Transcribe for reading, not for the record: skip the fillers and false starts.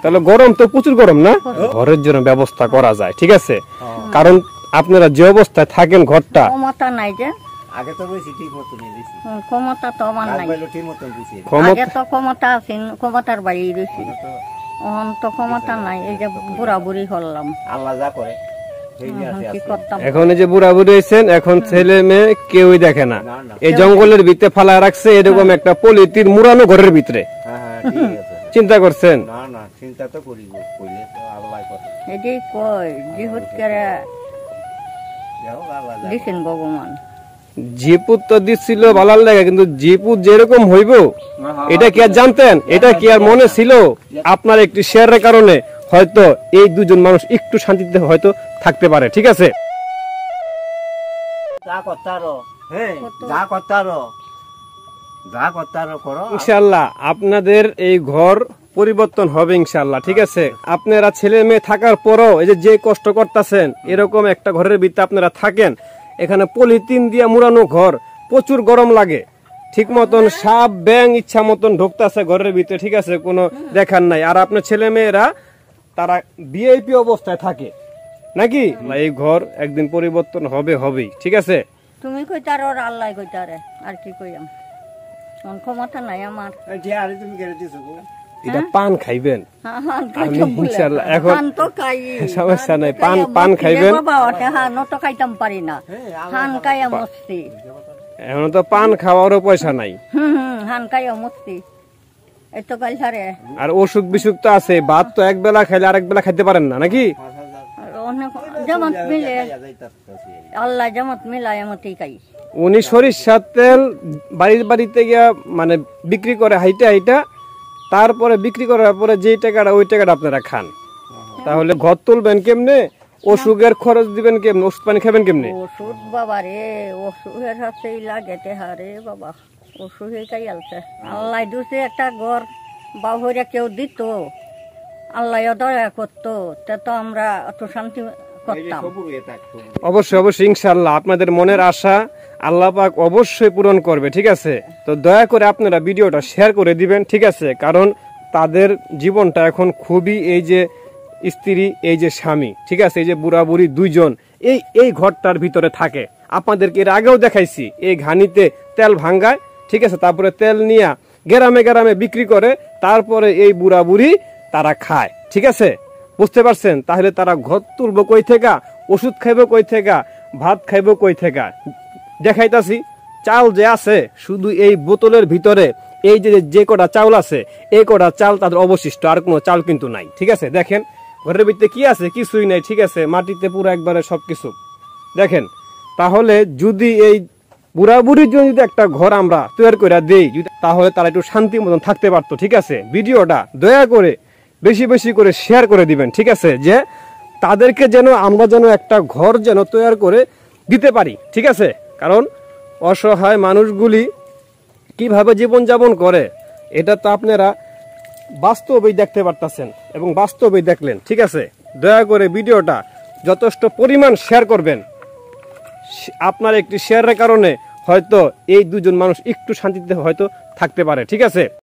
তাহলে গরম তো প্রচুর গরম না, ঘরের জন্য ব্যবস্থা করা যায়, ঠিক আছে। কারণ আপনারা যে অবস্থায় থাকেন ঘরটা ক্ষমতা নাই যে আগে তো বেশি ঠিক মতো নিয়ে দিছি, ক্ষমতা তো আমার নাই, ঠিক মতো দিছি, আগে তো ক্ষমতা আছে, ক্ষমতার বাইরে দিছি, এখন তো ক্ষমতা নাই। এই যে বুড়া বুড়ি হলাম, আল্লাহ যা করে কি করতাম। এখন এই যে বুড়া বুড়ি হয়েছেন, এখন ছেলে মেয়ে কেউই দেখে না, এই জঙ্গলের ভিতরে ফালা রাখছে এরকম একটা পলিথিন মুড়ানো ঘরের ভিতরে। চিন্তা করছেন? না না, চিন্তা তো করি, কইলে তো আল্লাহ করে। এটাই কই জিহুদ করে দিছেন ভগবান। জিপুত তো দিচ্ছিল ভালো লাগে, কিন্তু জিপুত যেরকম হইব এটা কি আর জানতেন? এটা কি আর মনে ছিল? আপনার একটি শেয়ারের কারণে হয়তো এই দুজন মানুষ একটু শান্তিতে হয়তো থাকতে পারে, ঠিক আছে। যা করতারো, হ্যাঁ যা করতারো, যা করতারো করো, ইনশাআল্লাহ আপনাদের এই ঘর পরিবর্তন হবে ইনশাআল্লাহ, ঠিক আছে। আপনারা ছেলে মেয়ে থাকার পরও এই যে কষ্ট করতেছেন, এরকম একটা ঘরের ভিতরে আপনারা থাকেন, এখানে পলিথিন দিয়ে মুড়ানো ঘর, প্রচুর গরম লাগে, ঠিক মতন সাপ ব্যাং ইচ্ছা মতন ঢুকতেছে ঘরের ভিতরে, ঠিক আছে, কোনো দেখার নাই। আর আপনার ছেলে মেয়েরা তারা ভিআইপি অবস্থায় থাকে নাকি? এই ঘর একদিন পরিবর্তন হবে, হবেই, ঠিক আছে। তুমি কইতারো আর আল্লাহ কইতারে, আর কি কইয়াম, কোন ক্ষমতা নাই আমার। আরে তুমি কেড়ে দিছো, এটা পান খাইবেন ইনশাআল্লাহ, এখন তো খাই সমস্যা নাই, পান খাইবেন। বাবা ওটা হান তো খাইতাম পারি না, হান খাইয়া মস্তি, এখন তো পান খাওয়ারও পয়সা নাই, হান খাইয়া মস্তি, এই তো কাল ছাড়ে। আর অসুখ বিসুখ তো আছে, ভাত তো এক বেলা খাইলে আরেক বেলা খাইতে পারেন না নাকি? জামাত মিলে আল্লাহ জামাত মিলাই এমতেই খাই। উনি সরিষার তেল বাড়ির বাড়িতে গিয়া মানে বিক্রি করে হাইটা হাইটা, তারপরে বিক্রি করার পরে যেই টাকাটা ওই টাকাটা আপনারা খান। তাহলে ঘর তুলবেন কেমনে? অসুখের খরচ দিবেন কেমনে? ওষুধ পানি খাবেন কেমনে? ওষুধ বাবা রে, ওষুধের হাতেই লাগে রে বাবা, ওষুধে খাই আলছে। আল্লাহ দুসে একটা ঘর বাবুরা কেউ দিত, আল্লাহ দয়া করতো, তা তো আমরা অত শান্তি করতাম। অবশ্যই অবশ্যই ইনশাআল্লাহ আপনাদের মনের আশা আল্লাহ পাক অবশ্যই পূরণ করবে, ঠিক আছে। তো দয়া করে আপনারা ভিডিওটা শেয়ার করে দিবেন, ঠিক আছে। কারণ তাদের জীবনটা এখন খুবই, এই যে স্ত্রী, এই যে স্বামী, ঠিক আছে, এই যে বুড়া বুড়ি দুইজন এই ঘরটার ভিতরে থাকে। আপনাদেরকে এর আগেও দেখাইছি, এই ঘানিতে তেল ভাঙ্গায়, ঠিক আছে, তারপরে তেল নিয়ে গ্রামে গ্রামে বিক্রি করে, তারপরে এই বুড়া বুড়ি তারা খায়, ঠিক আছে। বুঝতে পারছেন? তাহলে তারা ঘর তুলবো কই থেকে, ওষুধ খাইব কই থেকে, ভাত খাইব কই থেকে? দেখাইতাছি, চাল যে আছে শুধু এই বোতলের ভিতরে, এই যে কটা চাউল আছে, এই কটা চাল তাদের অবশিষ্ট, আর কোনো চাল কিন্তু নাই, ঠিক আছে। দেখেন ঘরের ভিতরে কি আছে, কিছুই নাই, ঠিক আছে, মাটিতে পুরো একবারে সবকিছু দেখেন। তাহলে যদি এই বুড়া বুড়ির জন্য যদি একটা ঘর আমরা তৈরি করে দেই, তাহলে তারা একটু শান্তি মতন থাকতে পারতো, ঠিক আছে। ভিডিওটা দয়া করে বেশি বেশি করে শেয়ার করে দিবেন, ঠিক আছে, যে তাদেরকে যেন আমরা যেন একটা ঘর যেন তৈরি করে দিতে পারি, ঠিক আছে। কারণ অসহায় মানুষগুলি কিভাবে জীবনযাপন করে এটা তো আপনারা বাস্তবেই দেখতে পারতেছেন এবং বাস্তবেই দেখলেন, ঠিক আছে। দয়া করে ভিডিওটা যথেষ্ট পরিমাণ শেয়ার করবেন। আপনার একটি শেয়ারের কারণে হয়তো এই দুজন মানুষ একটু শান্তিতে হয়তো থাকতে পারে, ঠিক আছে।